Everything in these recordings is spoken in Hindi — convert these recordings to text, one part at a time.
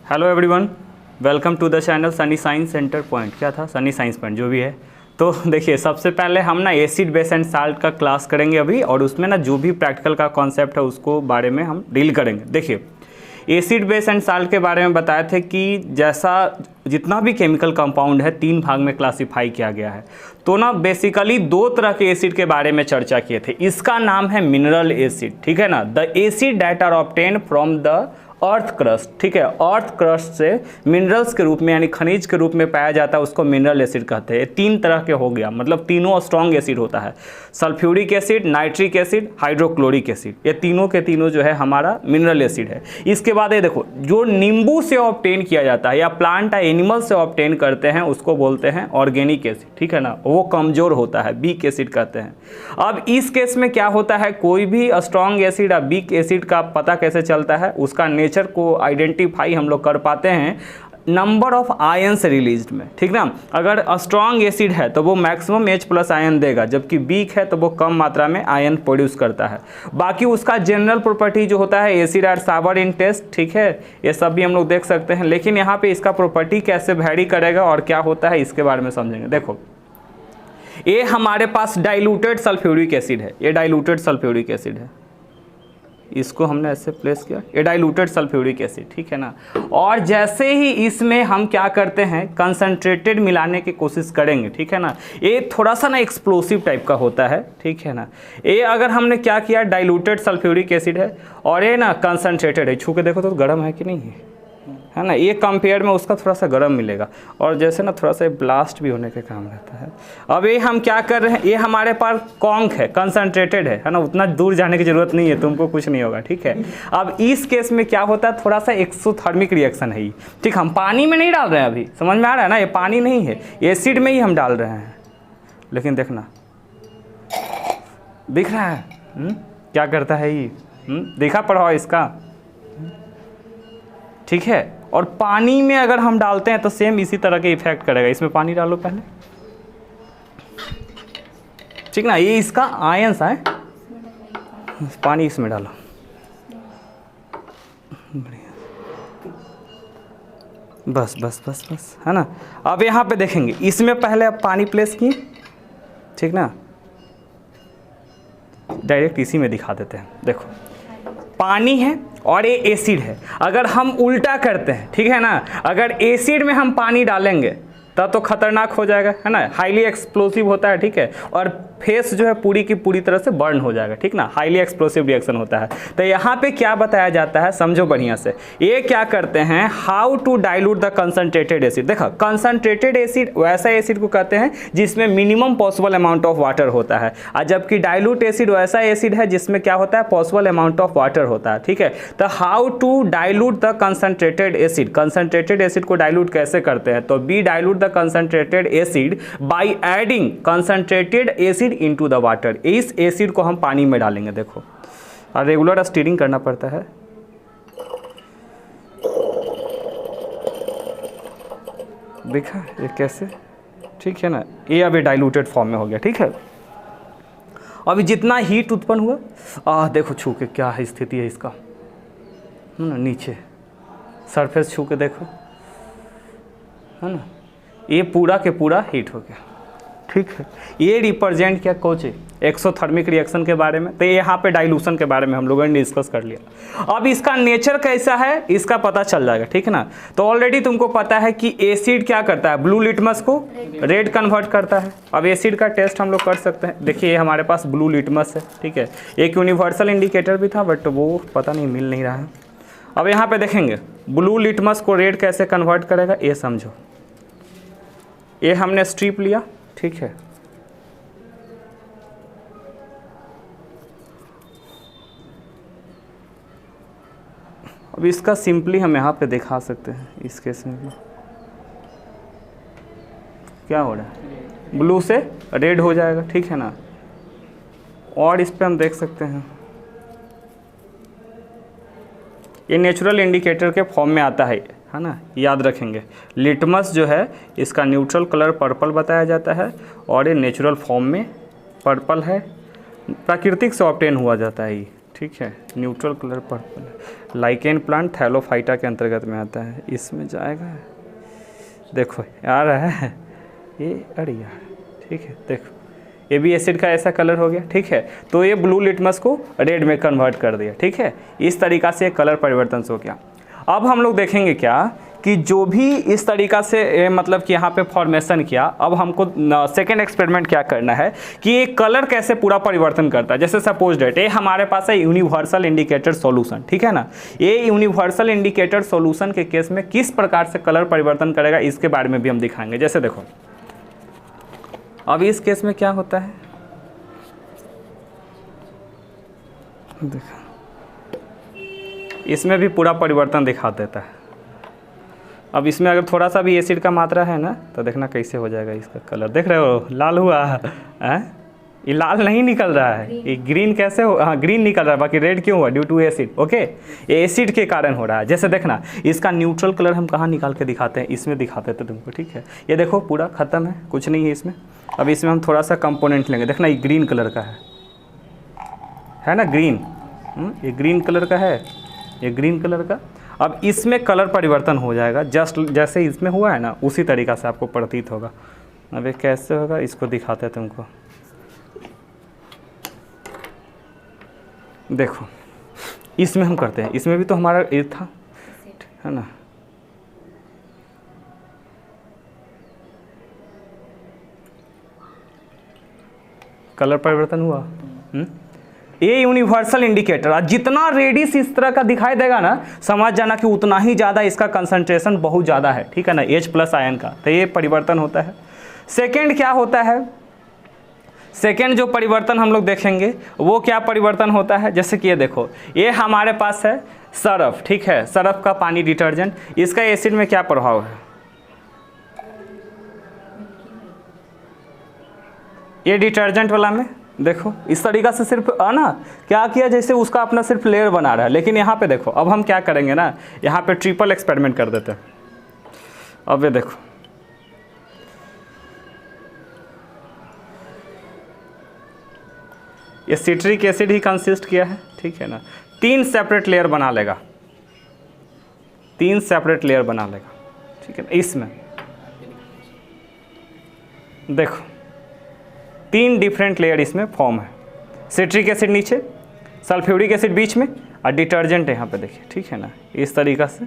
Hello everyone, welcome to the channel Sunny Science Centre Point. क्या था? सनी साइंस पॉइंट, जो भी है। तो देखिए, सबसे पहले हम ना एसिड बेस एंड साल्ट का क्लास करेंगे अभी, और उसमें ना जो भी प्रैक्टिकल का कॉन्सेप्ट है उसको बारे में हम डील करेंगे। देखिए, एसिड बेस एंड साल्ट के बारे में बताए थे कि जैसा जितना भी केमिकल कंपाउंड है 3 भाग में क्लासिफाई किया गया है। तो ना बेसिकली 2 तरह के एसिड के बारे में चर्चा किए थे। इसका नाम है मिनरल एसिड, ठीक है ना। The acid that are obtain from the earth crust, ठीक है। अर्थ क्रस्ट से मिनरल्स के रूप में यानी खनिज के रूप में पाया जाता है, उसको मिनरल एसिड कहते हैं। 3 तरह के हो गया, मतलब तीनों स्ट्रॉन्ग एसिड होता है। Sulphuric acid, nitric acid, hydrochloric acid, ये तीनों के तीनों जो है हमारा मिनरल एसिड है। इसके बाद ये देखो, जो नींबू से ऑब्टेन किया जाता है या प्लांट या एनिमल से ऑब्टेन करते हैं उसको बोलते हैं ऑर्गेनिक एसिड, ठीक है ना। वो कमजोर होता है, वीक एसिड कहते हैं। अब इस केस में क्या होता है, कोई भी स्ट्रॉन्ग एसिड या वीक एसिड का पता कैसे चलता है, उसका नेचर को आइडेंटिफाई हम लोग कर पाते हैं नंबर ऑफ आयंस रिलीज्ड में, ठीक ना। अगर स्ट्रॉन्ग एसिड है तो वो मैक्सिमम H+ आयन देगा, जबकि वीक है तो वो कम मात्रा में आयन प्रोड्यूस करता है। बाकी उसका जनरल प्रॉपर्टी जो होता है, acid are sour in taste, ठीक है, ये सब भी हम लोग देख सकते हैं। लेकिन यहाँ पे इसका प्रॉपर्टी कैसे वैरी करेगा और क्या होता है इसके बारे में समझेंगे। देखो, ये हमारे पास डाइल्यूटेड सल्फ्यूरिक एसिड है, ये डाइल्यूटेड सल्फ्यूरिक एसिड है, इसको हमने ऐसे प्लेस किया, ये डाइल्यूटेड सल्फ्यूरिक एसिड, ठीक है ना। और जैसे ही इसमें हम क्या करते हैं, कंसंट्रेटेड मिलाने की कोशिश करेंगे, ठीक है ना। ये थोड़ा सा ना एक्सप्लोसिव टाइप का होता है, ठीक है ना। ये अगर हमने क्या किया, डाइल्यूटेड सल्फ्यूरिक एसिड है और ये ना कंसंट्रेटेड है, छू के देखो तो गर्म है कि नहीं है ना। ये कंपेयर में उसका थोड़ा सा गर्म मिलेगा, और जैसे ना थोड़ा सा ब्लास्ट भी होने के काम रहता है। अब ये हम क्या कर रहे हैं, ये हमारे पास कॉन्क है, कंसंट्रेटेड है ना, उतना दूर जाने की जरूरत नहीं है, तुमको कुछ नहीं होगा, ठीक है। अब इस केस में क्या होता है, थोड़ा सा एक्सोथर्मिक रिएक्शन है ये, ठीक। हम पानी में नहीं डाल रहे हैं, अभी समझ में आ रहा है ना, ये पानी नहीं है, एसिड में ही हम डाल रहे हैं। लेकिन देखना, दिख रहा है क्या करता है ये, देखा प्रभाव इसका, ठीक है। और पानी में अगर हम डालते हैं तो सेम इसी तरह के इफेक्ट करेगा। इसमें पानी डालो पहले, ठीक ना, ये इसका आयंस है, पानी इसमें डालो, बस बस बस बस, है ना। अब यहाँ पे देखेंगे, इसमें पहले अब पानी प्लेस किए, ठीक ना, डायरेक्ट इसी में दिखा देते हैं। देखो, पानी है और ये एसिड है। अगर हम उल्टा करते हैं, ठीक है ना, अगर एसिड में हम पानी डालेंगे तब तो खतरनाक हो जाएगा, है ना, हाईली एक्सप्लोसिव होता है, ठीक है। और फेस जो है पूरी की पूरी तरह से बर्न हो जाएगा, ठीक ना, हाईली एक्सप्लोसिव रिएक्शन होता है। तो यहाँ पे क्या बताया जाता है, समझो बढ़िया से। ये क्या करते हैं, how to dilute the concentrated acid. देखो, कंसंट्रेटेड एसिड वैसा एसिड को कहते हैं जिसमें minimum possible amount of water होता है, और जबकि डाइल्यूट एसिड वैसा एसिड है जिसमें क्या होता है, पॉसिबल अमाउंट ऑफ वाटर होता है, ठीक है। तो how to dilute the concentrated acid, concentrated acid को डाइल्यूट कैसे करते हैं, तो be dilute the concentrated acid by adding concentrated acid into the water. इस एसिड को हम पानी में डालेंगे। देखो, और रेगुलर स्टीरिंग करना पड़ता है। देखा ये कैसे, ठीक है ना। ये अभी डाइल्यूटेड फॉर्म में हो गया, ठीक है। अभी जितना हीट उत्पन्न हुआ, देखो छू के क्या है स्थिति है इसका, है ना, नीचे सरफेस छू के देखो, है ना, ये पूरा के पूरा हीट हो गया, ठीक है। ये रिप्रेजेंट क्या कोचे, एक्सोथर्मिक रिएक्शन के बारे में। तो यहाँ पे डाइल्यूशन के बारे में हम लोगों ने डिस्कस कर लिया। अब इसका नेचर कैसा है इसका पता चल जाएगा, ठीक है ना। तो ऑलरेडी तुमको पता है कि एसिड क्या करता है, ब्लू लिटमस को रेड कन्वर्ट करता है। अब एसिड का टेस्ट हम लोग कर सकते हैं। देखिए, हमारे पास ब्लू लिटमस है, ठीक है। एक यूनिवर्सल इंडिकेटर भी था बट वो पता नहीं मिल नहीं रहा है। अब यहाँ पे देखेंगे, ब्लू लिटमस को रेड कैसे कन्वर्ट करेगा, ये समझो। ये हमने स्ट्रिप लिया, ठीक है। अब इसका सिंपली हम यहाँ पे दिखा सकते हैं। इस केस में भी क्या हो रहा है, ब्लू से रेड हो जाएगा, ठीक है ना। और इस पे हम देख सकते हैं, ये नेचुरल इंडिकेटर के फॉर्म में आता है ना, याद रखेंगे। लिटमस जो है इसका न्यूट्रल कलर पर्पल बताया जाता है, और ये नेचुरल फॉर्म में पर्पल है, प्राकृतिक से ऑब्टेन हुआ जाता है ये, ठीक है, neutral colour purple. Lichen plant Thallophyta के अंतर्गत में आता है, इसमें जाएगा। देखो आ रहा है ये, अरे यार, ठीक है, देखो ये भी एसिड का ऐसा कलर हो गया। ठीक है, तो ये ब्लू लिटमस को रेड में कन्वर्ट कर दिया। ठीक है, इस तरीक़ा से कलर परिवर्तन हो गया। अब हम लोग देखेंगे क्या कि जो भी इस तरीक़ा से मतलब कि यहाँ पे फॉर्मेशन किया, अब हमको सेकेंड एक्सपेरिमेंट क्या करना है कि ये कलर कैसे पूरा परिवर्तन करता है। जैसे सपोज डेट ये हमारे पास है यूनिवर्सल इंडिकेटर सॉल्यूशन, ठीक है ना। ये यूनिवर्सल इंडिकेटर सॉल्यूशन के केस में किस प्रकार से कलर परिवर्तन करेगा इसके बारे में भी हम दिखाएंगे। जैसे देखो अब इस केस में क्या होता है, देखो इसमें भी पूरा परिवर्तन दिखा देता है। अब इसमें अगर थोड़ा सा भी एसिड का मात्रा है ना तो देखना कैसे हो जाएगा इसका कलर। देख रहे हो लाल हुआ है, ये लाल नहीं निकल रहा है, ये ग्रीन कैसे हो, हाँ ग्रीन निकल रहा है, बाकी रेड क्यों हुआ, ड्यू टू एसिड। ओके, ये एसिड के कारण हो रहा है। जैसे देखना इसका न्यूट्रल कलर हम कहाँ निकाल के दिखाते हैं, इसमें दिखाते थे तुमको। ठीक है, ये देखो पूरा ख़त्म है, कुछ नहीं है इसमें। अब इसमें हम थोड़ा सा कंपोनेंट लेंगे, देखना ये ग्रीन कलर का है ना, ग्रीन, ये ग्रीन कलर का है, ये ग्रीन कलर का। अब इसमें कलर परिवर्तन हो जाएगा जस्ट जैसे इसमें हुआ है ना, उसी तरीक़ा से आपको प्रतीत होगा। अब ये कैसे होगा इसको दिखाते हैं तुमको। देखो इसमें हम करते हैं, इसमें भी तो हमारा ये था, है ना। कलर परिवर्तन हुआ। ये यूनिवर्सल इंडिकेटर, जितना रेडिस इस तरह का दिखाई देगा ना, समझ जाना कि उतना ही ज़्यादा इसका कंसंट्रेशन बहुत ज़्यादा है। ठीक है ना, H+ आयन का, तो ये परिवर्तन होता है। सेकेंड क्या होता है, सेकेंड जो परिवर्तन हम लोग देखेंगे वो क्या परिवर्तन होता है। जैसे कि ये देखो, ये हमारे पास है सरफ, ठीक है, सरफ का पानी डिटर्जेंट, इसका एसिड में क्या प्रभाव है, ये डिटर्जेंट वाला में देखो इस तरीक़ा से सिर्फ ना क्या किया, जैसे उसका अपना सिर्फ लेयर बना रहा है। लेकिन यहाँ पे देखो, अब हम क्या करेंगे ना, यहाँ पे ट्रिपल एक्सपेरिमेंट कर देते हैं। अब ये देखो, ये सिट्रिक एसिड ही कंसिस्ट किया है, ठीक है ना। 3 सेपरेट लेयर बना लेगा, 3 सेपरेट लेयर बना लेगा, ठीक है ना। इसमें देखो 3 डिफरेंट लेयर इसमें फॉर्म है, सिट्रिक एसिड नीचे, सल्फ्यूरिक एसिड बीच में और डिटर्जेंट यहाँ पे देखिए, ठीक है ना। इस तरीक़ा से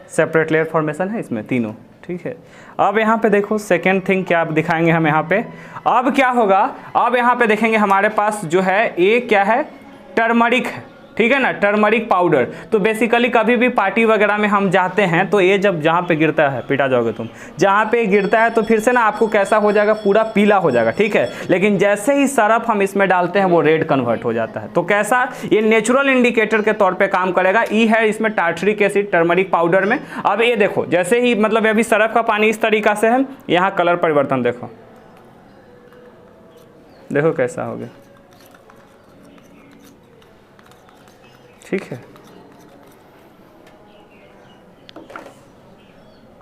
सेपरेट लेयर फॉर्मेशन है इसमें तीनों, ठीक है। अब यहाँ पे देखो सेकेंड थिंग क्या दिखाएंगे हम यहाँ पे, अब क्या होगा, अब यहाँ पे देखेंगे हमारे पास जो है ये क्या है, टर्मरिक है, ठीक है ना, टर्मरिक पाउडर। तो बेसिकली कभी भी पार्टी वगैरह में हम जाते हैं तो ये जब जहाँ पे गिरता है, पिटा जाओगे तुम, जहाँ पे गिरता है तो फिर से ना आपको कैसा हो जाएगा, पूरा पीला हो जाएगा, ठीक है। लेकिन जैसे ही सरफ हम इसमें डालते हैं वो रेड कन्वर्ट हो जाता है। तो कैसा, ये नेचुरल इंडिकेटर के तौर पे काम करेगा। ई है इसमें टार्टरिक एसिड टर्मरिक पाउडर में। अब ये देखो जैसे ही मतलब अभी सरफ का पानी इस तरीक़ा से है, यहाँ कलर परिवर्तन देखो, देखो कैसा हो गया, ठीक है।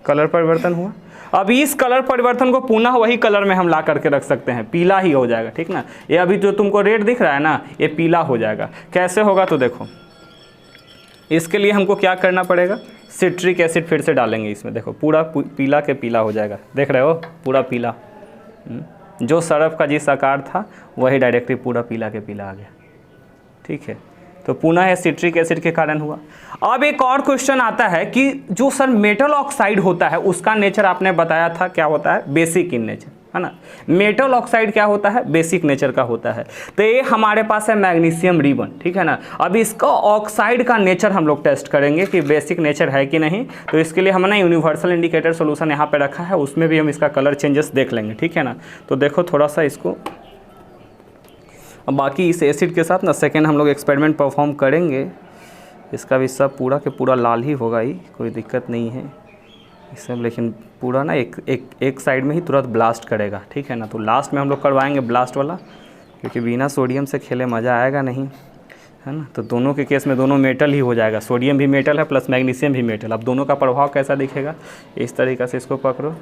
कलर परिवर्तन हुआ। अब इस कलर परिवर्तन को पुनः वही कलर में हम ला करके रख सकते हैं, पीला ही हो जाएगा, ठीक ना। ये अभी जो तुमको रेड दिख रहा है ना, ये पीला हो जाएगा। कैसे होगा तो देखो, इसके लिए हमको क्या करना पड़ेगा, सिट्रिक एसिड फिर से डालेंगे इसमें। देखो पूरा पीला के पीला हो जाएगा, देख रहे हो पूरा पीला। जो सरफ का जिस आकार था वही डायरेक्टली पूरा पीला के पीला आ गया, ठीक है। तो पुनः है सिट्रिक एसिड के कारण हुआ। अब एक और क्वेश्चन आता है कि जो सर मेटल ऑक्साइड होता है उसका नेचर आपने बताया था क्या होता है, बेसिक इन नेचर, है ना। मेटल ऑक्साइड क्या होता है, बेसिक नेचर का होता है। तो ये हमारे पास है मैग्नीशियम रिबन, ठीक है ना। अब इसका ऑक्साइड का नेचर हम लोग टेस्ट करेंगे कि बेसिक नेचर है कि नहीं। तो इसके लिए हमने यूनिवर्सल इंडिकेटर सोल्यूशन यहाँ पे रखा है, उसमें भी हम इसका कलर चेंजेस देख लेंगे, ठीक है ना। तो देखो थोड़ा सा इसको, अब बाकी इस एसिड के साथ ना सेकेंड हम लोग एक्सपेरिमेंट परफॉर्म करेंगे। इसका भी सब पूरा के पूरा लाल ही होगा ही, कोई दिक्कत नहीं है इस सब, लेकिन पूरा ना एक साइड में ही तुरंत ब्लास्ट करेगा, ठीक है ना। तो लास्ट में हम लोग करवाएंगे ब्लास्ट वाला, क्योंकि बिना सोडियम से खेले मज़ा आएगा नहीं, है ना। तो दोनों के केस में दोनों मेटल ही हो जाएगा, सोडियम भी मेटल है प्लस मैग्नीशियम भी मेटल। अब दोनों का प्रभाव कैसा दिखेगा, इस तरीक़े से इसको पकड़ो,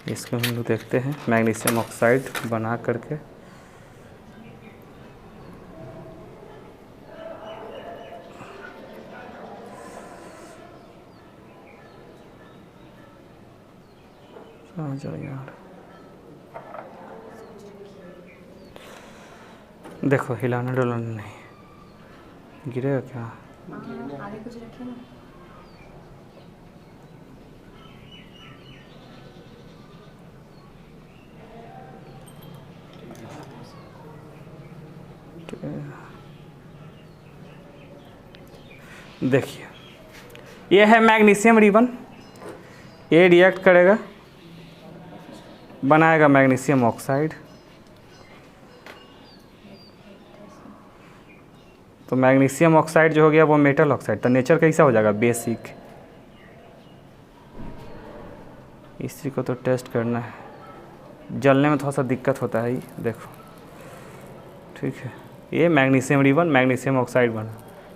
इसको हम लोग देखते हैं मैग्नीशियम ऑक्साइड बना करके। आ जाओ यार, देखो हिलाना डुलाना नहीं, गिरेगा क्या? आगे कुछ रखे ना। देखिए ये है मैग्नीशियम रिबन, ये रिएक्ट करेगा, बनाएगा मैग्नीशियम ऑक्साइड। तो मैग्नीशियम ऑक्साइड जो हो गया वो मेटल ऑक्साइड, तो नेचर कैसा हो जाएगा? बेसिक। इसी को तो टेस्ट करना है, जलने में थोड़ा सा दिक्कत होता है, ये देखो, ठीक है। ये मैग्नीशियम रिबन मैग्नीशियम ऑक्साइड बना,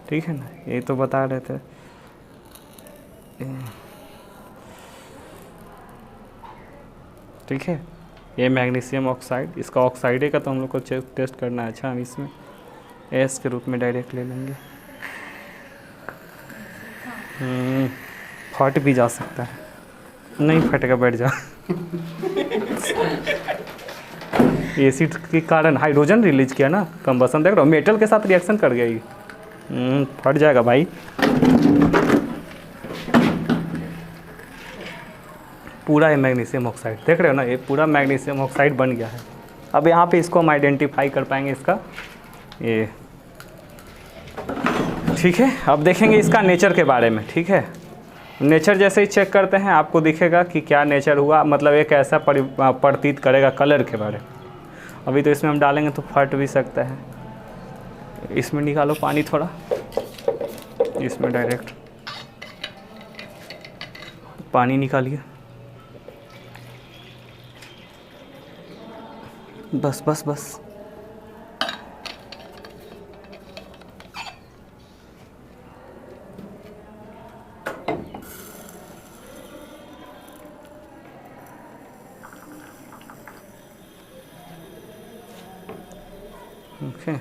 ठीक है ना, ये तो बता रहे थे। ठीक है, ये मैग्नीशियम ऑक्साइड, इसका ऑक्साइड का तो हम लोग को टेस्ट करना है। अच्छा, हम इसमें एस के रूप में डायरेक्ट ले लेंगे। फट भी जा सकता है, नहीं फटेगा, बैठ जा। एसिड के कारण हाइड्रोजन रिलीज किया ना, कंबसन, देख रहे हो मेटल के साथ रिएक्शन कर गया ये, फट जाएगा भाई। पूरा है मैग्नीशियम ऑक्साइड, देख रहे हो ना, ये पूरा मैग्नीशियम ऑक्साइड बन गया है। अब यहाँ पे इसको हम आइडेंटिफाई कर पाएंगे, इसका ये, ठीक है। अब देखेंगे इसका नेचर के बारे में, ठीक है। नेचर जैसे ही चेक करते हैं आपको दिखेगा कि क्या नेचर हुआ, मतलब ये कैसा प्रतीत करेगा कलर के बारे में। अभी तो इसमें हम डालेंगे तो फट भी सकता है। इसमें निकालो पानी थोड़ा, इसमें डायरेक्ट पानी निकालिए, बस बस बस। ओके,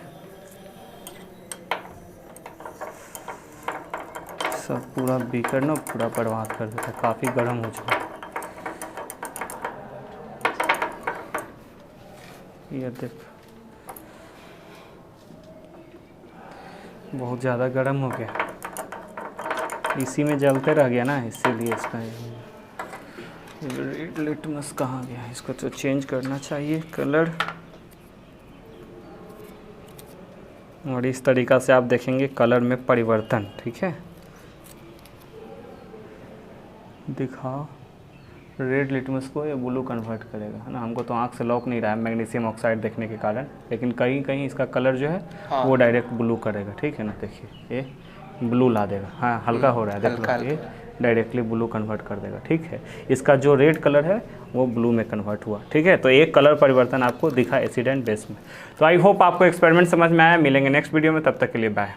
सब पूरा बीकर ना पूरा बर्बाद कर देता है, काफ़ी गर्म हो चुका है। ये देख, बहुत ज़्यादा गर्म हो गया, इसी में जलते रह गया ना, इसीलिए इसका रेड लिटमस कहाँ गया, इसको तो चेंज करना चाहिए कलर। और इस तरीक़ा से आप देखेंगे कलर में परिवर्तन, ठीक है। दिखाओ, रेड लिटमस को ये ब्लू कन्वर्ट करेगा, है ना। हमको तो आँख से लौक नहीं रहा है मैग्नीशियम ऑक्साइड देखने के कारण, लेकिन कहीं कहीं इसका कलर जो है हाँ, वो डायरेक्ट ब्लू करेगा, ठीक है ना। देखिए ये ब्लू ला देगा, हाँ हल्का हो रहा है, देख लो, ये डायरेक्टली ब्लू कन्वर्ट कर देगा, ठीक है। इसका जो रेड कलर है वो ब्लू में कन्वर्ट हुआ, ठीक है। तो एक कलर परिवर्तन आपको दिखा एसिड एंड बेस में। तो आई होप आपको एक्सपेरिमेंट समझ में आया। मिलेंगे नेक्स्ट वीडियो में, तब तक के लिए बाय।